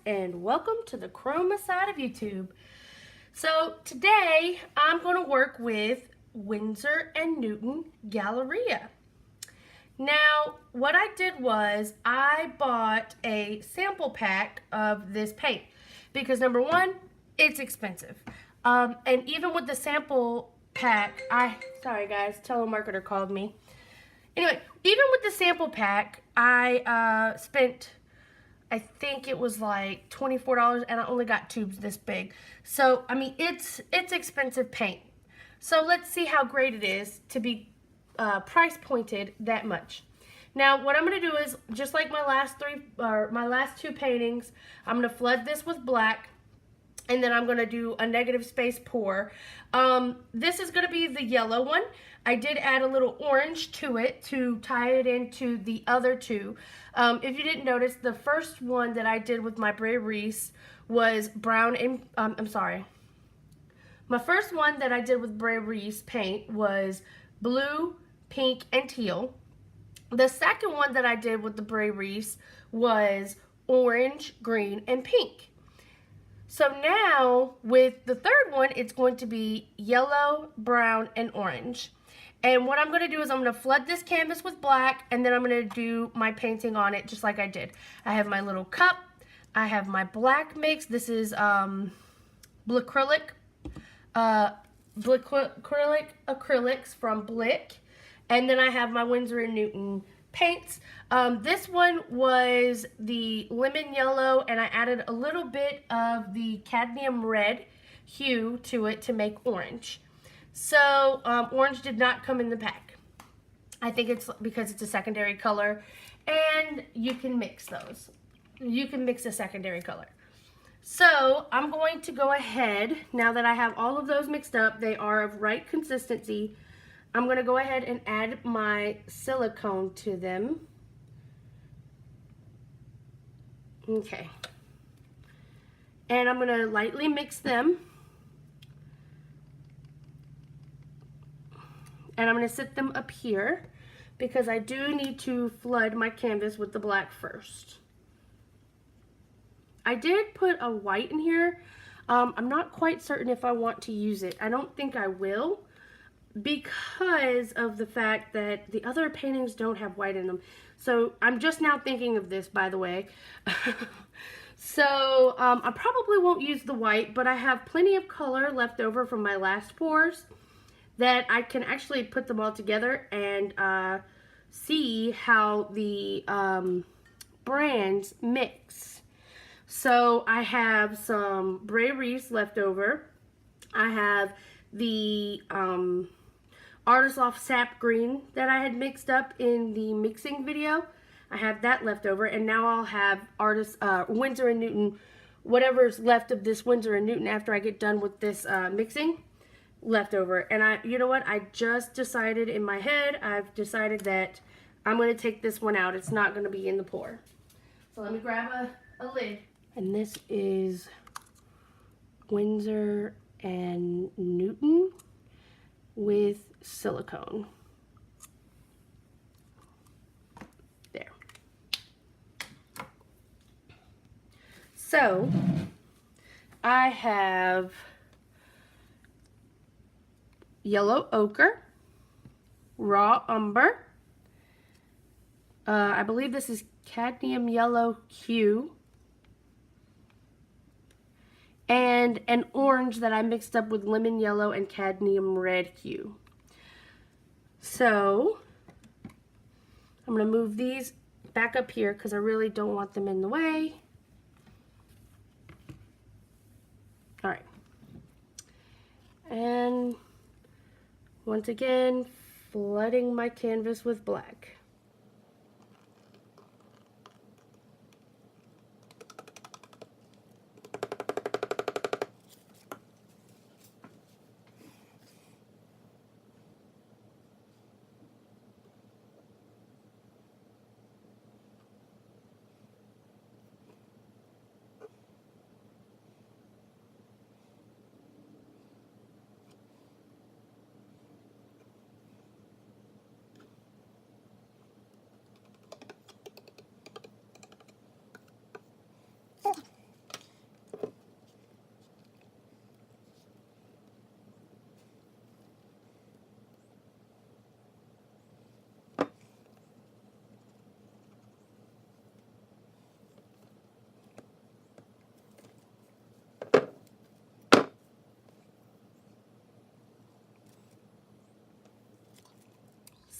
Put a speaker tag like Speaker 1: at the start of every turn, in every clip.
Speaker 1: and welcome to the Chroma side of YouTube. So today I'm going to work with Windsor and Newton Galleria. Now what I did was I bought a sample pack of this paint because number one, it's expensive. And even with the sample pack, sorry guys, telemarketer called me. Anyway, even with the sample pack, I spent, I think it was like $24, and I only got tubes this big. So, I mean, it's expensive paint. So let's see how great it is to be price pointed that much. Now, what I'm going to do is, just like my last two paintings, I'm going to flood this with black. And then I'm going to do a negative space pour. This is going to be the yellow one. I did add a little orange to it to tie it into the other two. If you didn't notice, the first one that I did with my Bray Reese was brown and, My first one that I did with Bray Reese paint was blue, pink, and teal. The second one that I did with the Bray Reese was orange, green, and pink. So now, with the third one, it's going to be yellow, brown, and orange. And what I'm going to do is I'm going to flood this canvas with black, and then I'm going to do my painting on it just like I did. I have my little cup. I have my black mix. This is acrylics from Blick. And then I have my Windsor and Newton paints. This one was the lemon yellow, and I added a little bit of the cadmium red hue to it to make orange. So orange did not come in the pack. I think it's because it's a secondary color, and you can mix those. You can mix a secondary color. So I'm going to go ahead, now that I have all of those mixed up, they are of right consistency, I'm going to go ahead and add my silicone to them. Okay. And I'm going to lightly mix them. And I'm going to sit them up here because I do need to flood my canvas with the black first. I did put a white in here. I'm not quite certain if I want to use it. I don't think I will, because of the fact that the other paintings don't have white in them. So I'm just now thinking of this, by the way. So I probably won't use the white, but I have plenty of color left over from my last pours that I can actually put them all together and see how the brands mix. So I have some Bray Reese left over. I have the Artist Loft Sap Green that I had mixed up in the mixing video. I have that left over, and now I'll have Windsor and Newton, whatever's left of this Windsor and Newton after I get done with this mixing, left over. And you know what? I just decided in my head, I've decided that I'm going to take this one out. It's not going to be in the pour. So let me grab a lid. And this is Windsor and Newton with silicone. There. So I have yellow ochre, raw umber, I believe this is cadmium yellow hue, and an orange that I mixed up with lemon yellow and cadmium red hue. So I'm going to move these back up here because I really don't want them in the way. All right. And once again, flooding my canvas with black.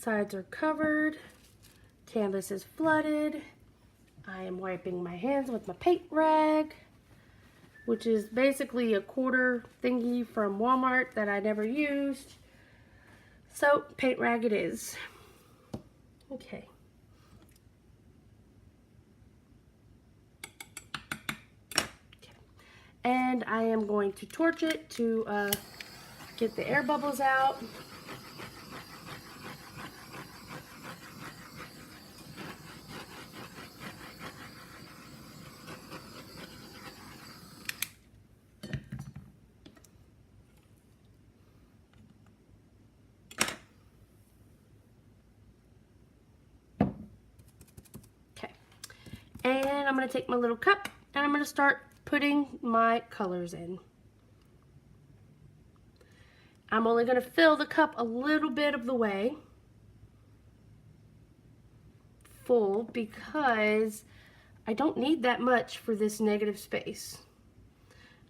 Speaker 1: sides are covered. Canvas is flooded. I am wiping my hands with my paint rag, which is basically a quarter thingy from Walmart that I never used. So, paint rag it is. Okay. And I am going to torch it to get the air bubbles out. Okay. And I'm going to take my little cup and I'm going to start putting my colors in. I'm only going to fill the cup a little bit of the way full because I don't need that much for this negative space.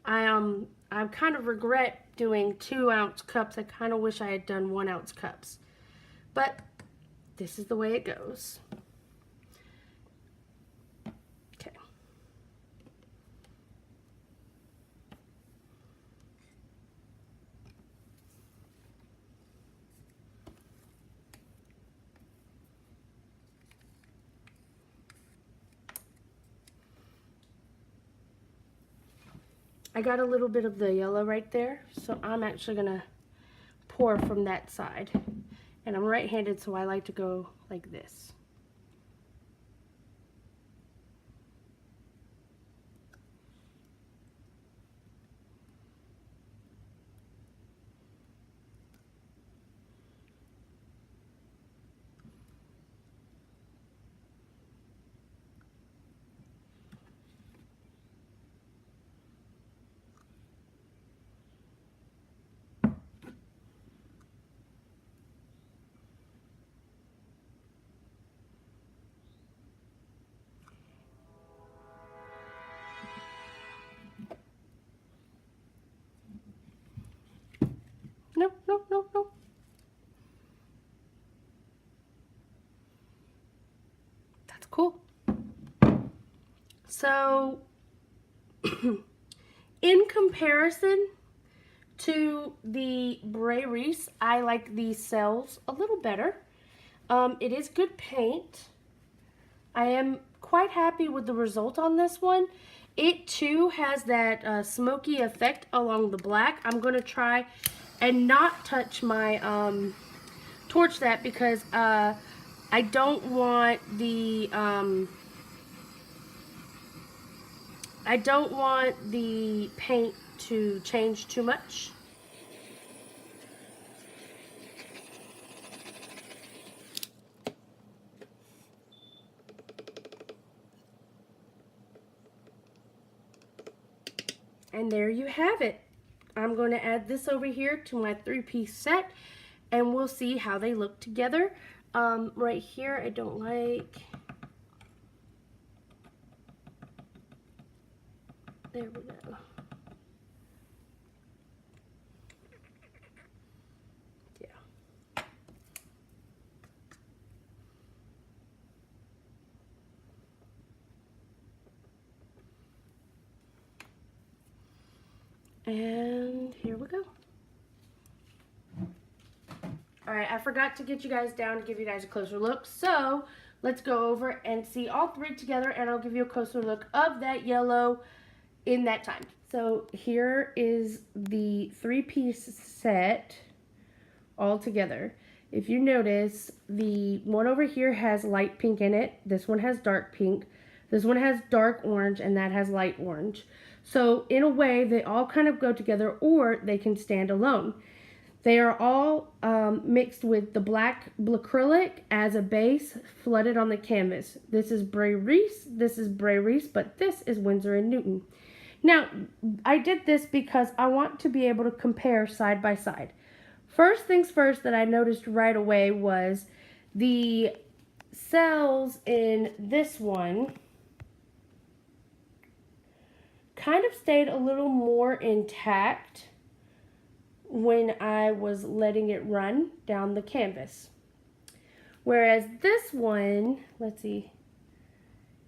Speaker 1: I kind of regret doing 2-ounce cups. I kind of wish I had done 1-ounce cups, but this is the way it goes. Okay. I got a little bit of the yellow right there, so I'm actually gonna pour from that side. And I'm right-handed, so I like to go like this. No, no, no, no. That's cool. So, in comparison to the Bray Reese, I like these cells a little better. It is good paint. I am quite happy with the result on this one. It too has that smoky effect along the black. I'm going to try and not touch my torch that because I don't want the paint to change too much. And there you have it. I'm going to add this over here to my 3-piece set and we'll see how they look together. Right here, I don't like. There we go. Yeah. And here we go. Alright, I forgot to get you guys down to give you guys a closer look. So, let's go over and see all 3 together and I'll give you a closer look of that yellow in that time. So, here is the 3-piece set all together. If you notice, the one over here has light pink in it. This one has dark pink. This one has dark orange and that has light orange. So in a way, they all kind of go together or they can stand alone. They are all mixed with the black acrylic as a base flooded on the canvas. This is Bray Reese, this is Bray Reese, but this is Windsor and Newton. Now, I did this because I want to be able to compare side by side. First things first that I noticed right away was the cells in this one kind of stayed a little more intact when I was letting it run down the canvas. Whereas this one, let's see,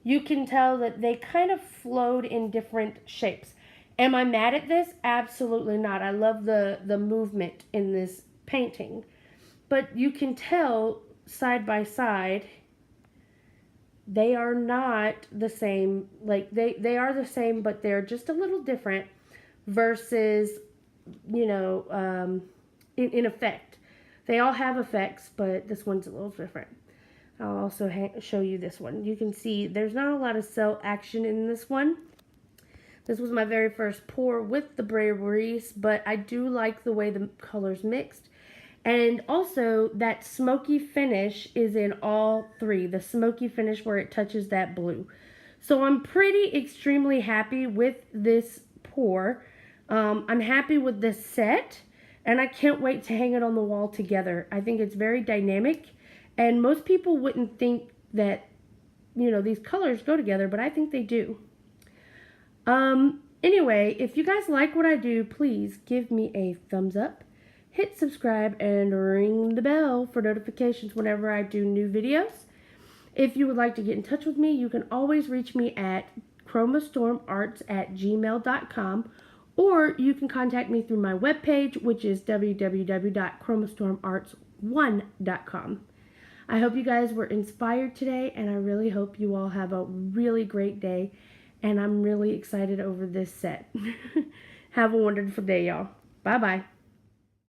Speaker 1: you can tell that they kind of flowed in different shapes. Am I mad at this? Absolutely not. I love the movement in this painting. But you can tell side by side, they are not the same. Like they are the same, but they're just a little different versus, you know, in effect. They all have effects, but this one's a little different. I'll also show you this one. You can see there's not a lot of cell action in this one. This was my very first pour with the Brailleries, but I do like the way the colors mixed. And also that smoky finish is in all three. The smoky finish where it touches that blue. So I'm pretty extremely happy with this pour. I'm happy with this set, and I can't wait to hang it on the wall together. I think it's very dynamic, and most people wouldn't think that, you know, these colors go together, but I think they do. Anyway, if you guys like what I do, please give me a thumbs up, hit subscribe, and ring the bell for notifications whenever I do new videos. If you would like to get in touch with me, you can always reach me at chromostormarts@gmail.com, or you can contact me through my webpage, which is www.chromostormarts1.com. I hope you guys were inspired today, and I really hope you all have a really great day, and I'm really excited over this set. Have a wonderful day, y'all. Bye-bye.